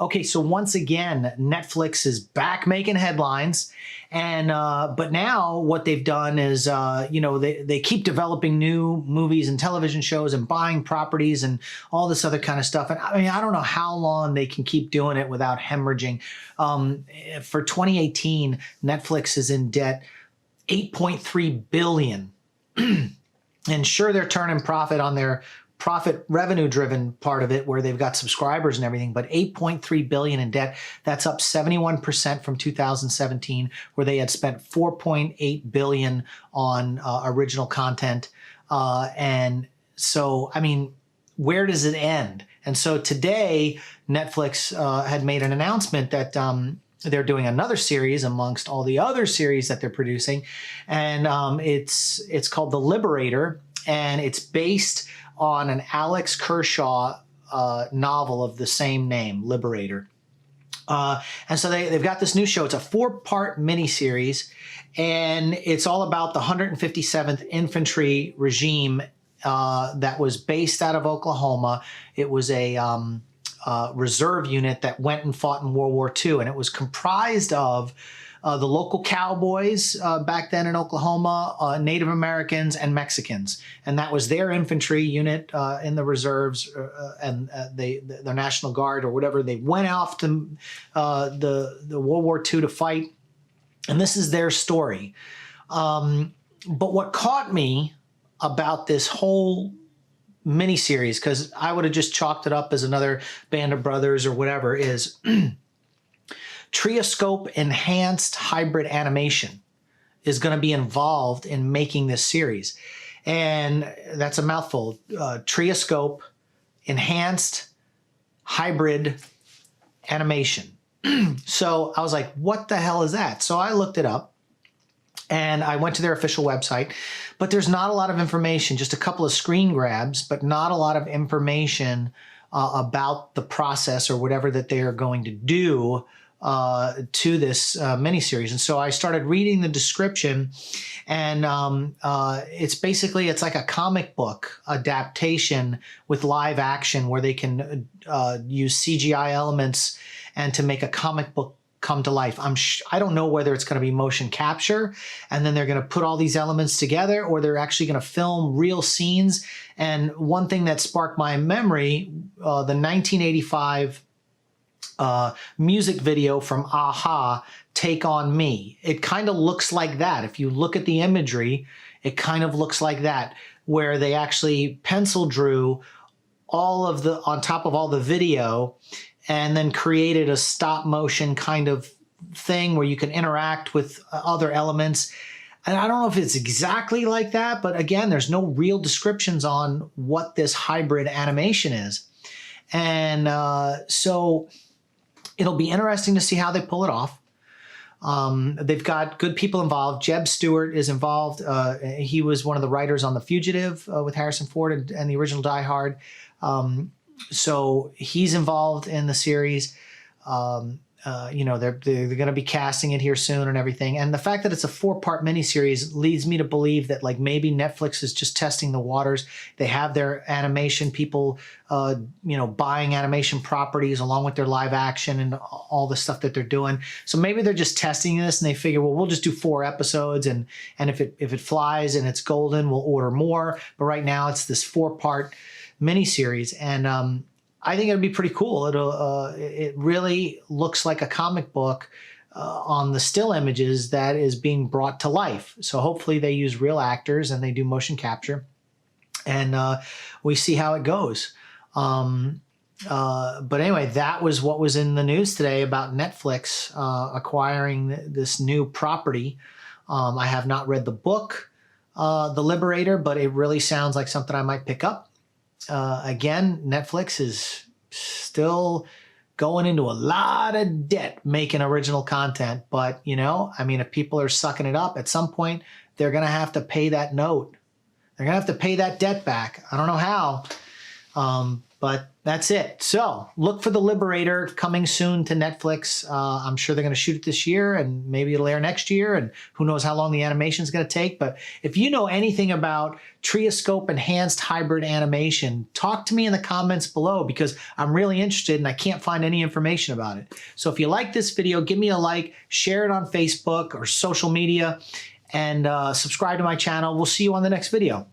Okay, so once again, Netflix is back making headlines, and but now what they've done is, they keep developing new movies and television shows and buying properties and all this other kind of stuff. And I mean, I don't know how long they can keep doing it without hemorrhaging. For 2018, Netflix is in debt $8.3 billion, and sure, they're turning profit on their profit revenue driven part of it where they've got subscribers and everything, but 8.3 billion in debt. That's up 71% from 2017, where they had spent 4.8 billion on original content. And so, I mean, where does it end? And so today, Netflix had made an announcement that they're doing another series amongst all the other series that they're producing. And it's called The Liberator, and it's based on an Alex Kershaw novel of the same name, Liberator. And so they've got this new show. It's a 4-part miniseries, and it's all about the 157th Infantry Regime that was based out of Oklahoma. It was a reserve unit that went and fought in World War II, and it was comprised of the local cowboys back then in Oklahoma, Native Americans, and Mexicans. And that was their infantry unit in the reserves and their National Guard or whatever. They went off to the World War II to fight. And this is their story. But what caught me about this whole miniseries, because I would have just chalked it up as another Band of Brothers or whatever, is Trioscope enhanced hybrid animation is going to be involved in making this series. And that's a mouthful. Trioscope enhanced hybrid animation. So I was like, what the hell is that? So I looked it up and I went to their official website, but there's not a lot of information, just a couple of screen grabs, but not a lot of information about the process or whatever that they are going to do to this miniseries. And so I started reading the description, and it's like a comic book adaptation with live action where they can use CGI elements and to make a comic book come to life. I don't know whether it's going to be motion capture and then they're going to put all these elements together, or they're actually going to film real scenes. And one thing that sparked my memory, the 1985 music video from Aha, Take On Me. It kind of looks like that. If you look at the imagery, it kind of looks like that, where they actually pencil drew all of the, on top of all the video, and then created a stop motion kind of thing where you can interact with other elements. And I don't know if it's exactly like that, but again, there's no real descriptions on what this hybrid animation is. And so it'll be interesting to see how they pull it off. They've got good people involved. Jeb Stewart is involved. He was one of the writers on The Fugitive with Harrison Ford and the original Die Hard. So he's involved in the series. They're going to be casting it here soon and everything. And the fact that it's a 4-part miniseries leads me to believe that like maybe Netflix is just testing the waters. They have their animation people, buying animation properties along with their live action and all the stuff that they're doing. So maybe they're just testing this and they figure, well, we'll just do 4 episodes. And if it flies and it's golden, we'll order more. But right now it's this 4-part miniseries. And, I think it'd be pretty cool. It really looks like a comic book on the still images that is being brought to life. So hopefully they use real actors and they do motion capture, and we see how it goes. But anyway, that was what was in the news today about Netflix acquiring this new property. I have not read the book, The Liberator, but it really sounds like something I might pick up. Again, Netflix is still going into a lot of debt making original content. But, if people are sucking it up, at some point, they're going to have to pay that note. They're going to have to pay that debt back. I don't know how. But that's it. So look for The Liberator coming soon to Netflix. I'm sure they're going to shoot it this year, and maybe it'll air next year, and who knows how long the animation is going to take. But if you know anything about Trioscope enhanced hybrid animation, talk to me in the comments below, because I'm really interested and I can't find any information about it. So if you like this video, give me a like, share it on Facebook or social media, and subscribe to my channel. We'll see you on the next video.